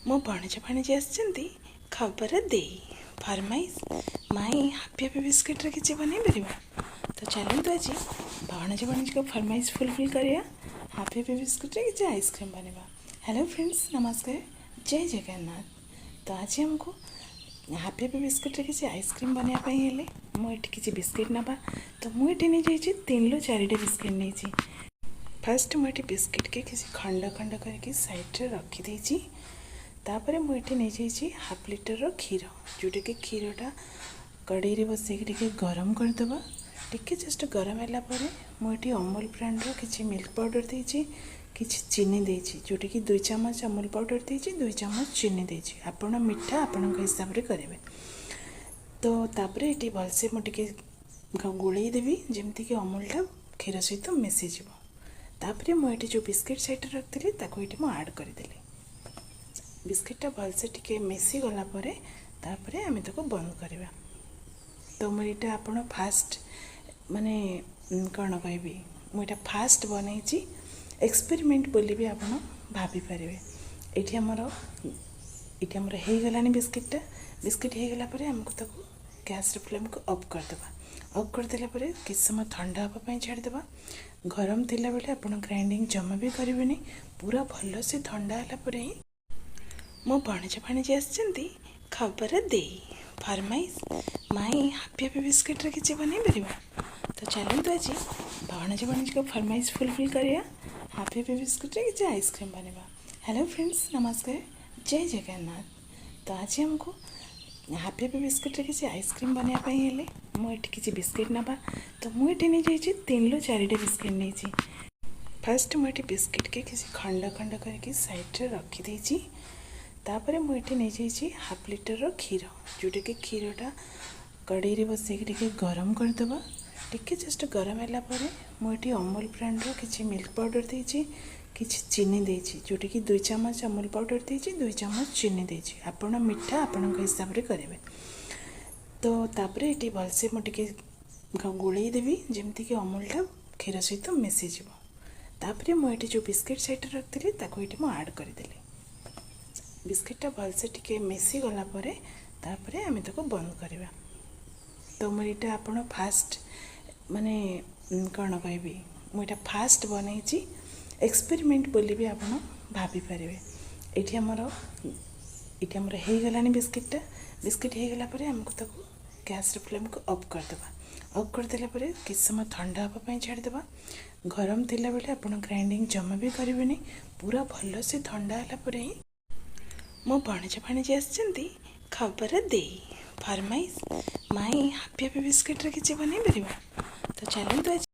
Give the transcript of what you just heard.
मो भणजा भाणीजी आसछन्ती खबर देई फरमाइश माई हापी हापी बिस्किट रे किछि बनै परिबा। तो चलतु आज भणजा भाणीजी को फरमाइश फुलफिल करिया हापी हापी बिस्किट रे किछि आइसक्रीम बनवा। हेलो फ्रेंड्स, नमस्कार, जय जगन्नाथ। तो आज हमको हापी हापी बिस्किट रे किछि आइसक्रीम बनवा पई हेले मुझे किछि बिस्किट नबा। तो मुझे नहीं जाइए 3 ରୁ 4टा बिस्किट नहीं। फास्ट मुझे बिस्किट के किसी खंड खंड करके साइड रे रखी देछि। तापर मुझे नहीं जाइए हाफ लिटर क्षीर, जोटा कि क्षीरटा कड़े बसैक गरम करदे। टिके जस्ट गरम है मुझे अमूल ब्रांडर किसी मिल्क पाउडर देछि, किसी चीनी देछि, जोटा कि 2 चम्मच अमूल पाउडर देछि, 2 चम्मच चीनी देछि। आपण मिठा आपण हिसाब से करेंगे। तो तापर ये भलसे मुझे गोलई देवी जमती कि अमूलटा क्षीर सहित मिसीज। तापर मुझे जो बिस्किट साइड रखी ये आड करदेली। बिस्किटा भलसे टिके मिसी गला परे तापरे आमे ताको बंद करवा। तो मुझे आप फास्ट माने कौन कहबी मुझे फास्ट बनई एक्सपेरिमेंट बोली भी आप भाभी पारे। ये आमर हो गलानी बिस्किटा। बिस्किट हो गला परे हमको ताको गैस फ्लेम को ऑफ करदे। ऑफ करदेला परे किछ समय ठंडा होगा छाड़देवा। गरम थिला बेले आप ग्राइंडिंग जमा भी करेंगे, पूरा भल से ठंडा है पर ही मो भणजा भाणीजी आसछन्ती खबर देई फरमाइश माई हापी हापी बिस्किट रे किछि बनै परिबा। तो चलतु आज भणजा भाणीजी को फरमाइश फुलफिल करिया हापी हापी बिस्किट रे किछि आइसक्रीम बनवा। हेलो फ्रेंड्स, नमस्कार, जय जगन्नाथ। तो आज हमको हापी हापी बिस्किट रे किछि आइसक्रीम बनवा पई हेले मुझे किछि बिस्किट नबा। तो मुझे नहीं जाइए 3 ରୁ 4टा बिस्किट नहीं। फास्ट मुझे बिस्किट के किसी खंड खंड करके साइड रे रखी देछि। तापर मुझे नहीं जाइए हाफ लिटर क्षीर, जोटा कि क्षीरटा कड़े बसैक गरम करदे। टिके जस्ट गरम है मुझे अमूल ब्रांडर किसी मिल्क पाउडर देछि, किसी चीनी देछि, जोटा कि 2 चम्मच अमूल पाउडर देछि, 2 चम्मच चीनी देछि। आपण मिठा आपण हिसाब से करेंगे। तो तापर ये भलसे मुझे गोलई देवी जमती कि अमूलटा क्षीर सहित मिसीज। तापर मुझे जो बिस्किट साइड रखी ये आड करदेली। बिस्किटा भलसे टिके मिसी गला परे तापरे आमे ताको बंद करवा। तो मुझे आप फास्ट माने कौन कहबी मुझे फास्ट बनई एक्सपेरिमेंट बोली भी आप भाभी पारे। ये आमर हो गलानी बिस्किटा। बिस्किट हो गला परे हमको ताको गैस फ्लेम को ऑफ करदे। ऑफ करदेला परे किछ समय ठंडा होगा छाड़देवा। गरम थिला बेले आप ग्राइंडिंग जमा भी करेंगे, पूरा भल से ठंडा है पर ही मो भणजा भाणीजी आसछन्ती खबर देई फरमाइश माई हापी हापी बिस्किट रे किछि बनै परिबा। तो चलतु आज